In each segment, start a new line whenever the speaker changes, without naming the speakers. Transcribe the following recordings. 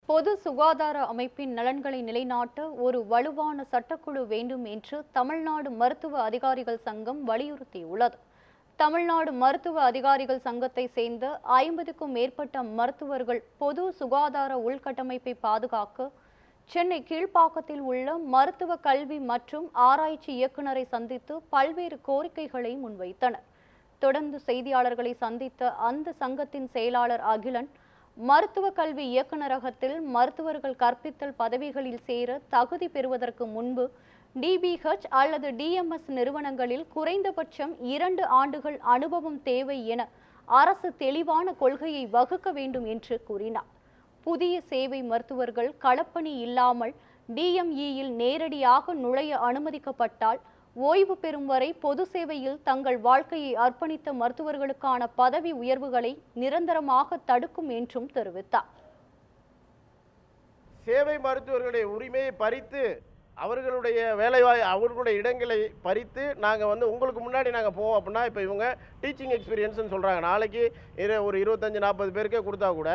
பொது சுகாதார அமைப்பின் நலன்களை நிலைநாட்ட ஒரு வலுவான சட்டக்குழு வேண்டும் என்று தமிழ்நாடு மருத்துவ அதிகாரிகள் சங்கம் வலியுறுத்தியுள்ளது. தமிழ்நாடு மருத்துவ அதிகாரிகள் சங்கத்தை சேர்ந்த 50க்கும் மேற்பட்ட மருத்துவர்கள் பொது சுகாதார உள்கட்டமைப்பை பாதுகாக்க சென்னை கீழ்ப்பாக்கத்தில் உள்ள மருத்துவ கல்வி மற்றும் ஆராய்ச்சி இயக்குநரை சந்தித்து பல்வேறு கோரிக்கைகளை முன்வைத்தனர். தொடர்ந்து செய்தியாளர்களை சந்தித்த அந்த சங்கத்தின் செயலாளர் அகிலன், மருத்துவ கல்வி இயக்குநரகத்தில் மருத்துவர்கள் கற்பித்தல் பதவிகளில் சேர தகுதி பெறுவதற்கு முன்பு டிபிஹெச் அல்லது டிஎம்எஸ் நிறுவனங்களில் குறைந்தபட்சம் 2 ஆண்டுகள் அனுபவம் தேவை என அரசு தெளிவான கொள்கையை வகுக்க வேண்டும் என்று கூறினார். புதிய சேவை மருத்துவர்கள் களப்பணி இல்லாமல் டிஎம்இயில் நேரடியாக நுழைய அனுமதிக்கப்பட்டால் ஓய்வு பெறும் வரை பொது சேவையில் தங்கள் வாழ்க்கையை அர்ப்பணித்த மருத்துவர்களுக்கான பதவி உயர்வுகளை நிரந்தரமாக தடுக்கும் என்றும் தெரிவித்தார்.
சேவை மருத்துவர்களுடைய உரிமையை பறித்து அவர்களுடைய அவர்களுடைய இடங்களை பறித்து நாங்கள் உங்களுக்கு முன்னாடி நாங்கள் போவோம் அப்படின்னா, இப்போ இவங்க டீச்சிங் எக்ஸ்பீரியன்ஸ்னு சொல்கிறாங்க. நாளைக்கு ஒரு 25-40 பேருக்கே கொடுத்தா கூட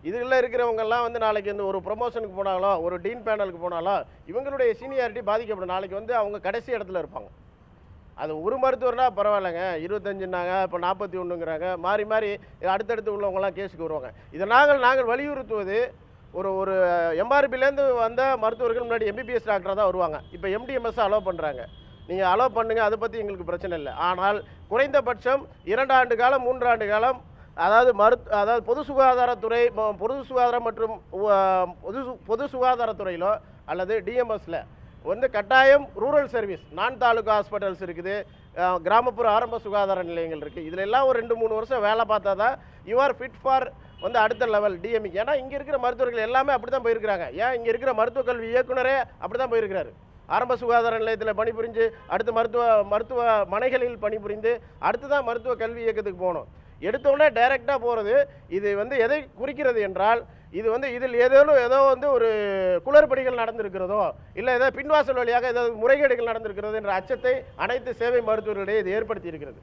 இதில் இருக்கிறவங்கெல்லாம் நாளைக்கு ஒரு ப்ரொமோஷனுக்கு போனாலோ ஒரு டீன் பேனலுக்கு போனாலோ இவங்களுடைய சீனியாரிட்டி பாதிக்கப்படும். நாளைக்கு அவங்க கடைசி இடத்துல இருப்பாங்க. அது ஒரு மருத்துவர்னா பரவாயில்லைங்க, 25ன்னாங்க, இப்போ 41ங்கிறாங்க, மாறி மாறி அடுத்தடுத்து உள்ளவங்களாம் கேஸுக்கு வருவாங்க. இதை நாங்கள் வலியுறுத்துவது, ஒரு எம்ஆர்பிலேருந்து வந்த மருத்துவர்கள் முன்னாடி எம்பிபிஎஸ் டாக்டராக தான் வருவாங்க. இப்போ எம்டிஎம்எஸ் அலோவ் பண்ணுறாங்க. நீங்கள் அலோவ் பண்ணுங்கள், அதை பற்றி எங்களுக்கு பிரச்சனை இல்லை. ஆனால் குறைந்தபட்சம் 2 ஆண்டு காலம் 3 ஆண்டு காலம் அதாவது பொது சுகாதாரத்துறை, பொது சுகாதாரம் மற்றும் பொது சுகாதாரத்துறையிலோ அல்லது டிஎம்எஸில் கட்டாயம் ரூரல் சர்வீஸ், நான் தாலுகா ஹாஸ்பிட்டல்ஸ் இருக்குது, கிராமப்புற ஆரம்ப சுகாதார நிலையங்கள் இருக்குது. இதில் எல்லாம் ஒரு 2-3 வருஷம் வேலை பார்த்தா தான் யூ ஆர் ஃபிட் ஃபார் அடுத்த லெவல் டிஎம்இ. ஏன்னா இங்கே இருக்கிற மருத்துவர்கள் எல்லாமே அப்படி தான் போயிருக்கிறாங்க. ஏன் இங்கே இருக்கிற மருத்துவ கல்வி இயக்குனரே அப்படி தான் போயிருக்கிறாரு. ஆரம்ப சுகாதார நிலையத்தில் பணிபுரிஞ்சு அடுத்து மருத்துவ மனைகளில் பணிபுரிந்து அடுத்து தான் மருத்துவ கல்வி இயக்கத்துக்கு போகணும். எடுத்தோடனே டைரெக்டாக போகிறது இது எதை குறிக்கிறது என்றால், இதில் ஏதோ ஒரு குளறுபடிகள் நடந்திருக்கிறதோ இல்லை ஏதோ பின்வாசல் வழியாக ஏதாவது முறைகேடுகள் நடந்திருக்கிறதோ என்ற அச்சத்தை அனைத்து சேவை மருத்துவர்களிடையே இது ஏற்படுத்தி இருக்கிறது.